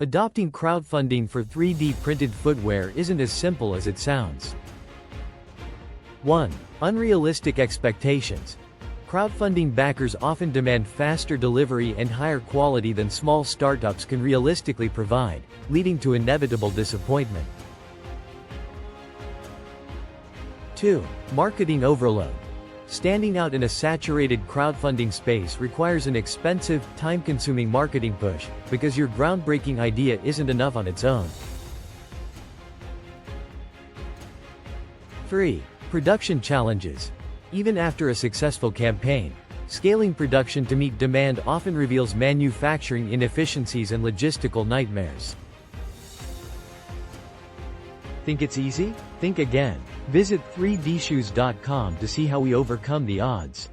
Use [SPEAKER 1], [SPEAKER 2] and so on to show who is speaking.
[SPEAKER 1] Adopting crowdfunding for 3D printed footwear isn't as simple as it sounds. 1. Unrealistic expectations. Crowdfunding backers often demand faster delivery and higher quality than small startups can realistically provide, leading to inevitable disappointment. 2. Marketing overload. Standing out in a saturated crowdfunding space requires an expensive, time-consuming marketing push, because your groundbreaking idea isn't enough on its own. 3. Production challenges. Even after a successful campaign, scaling production to meet demand often reveals manufacturing inefficiencies and logistical nightmares. Think it's easy? Think again. Visit 3dshoes.com to see how we overcome the odds.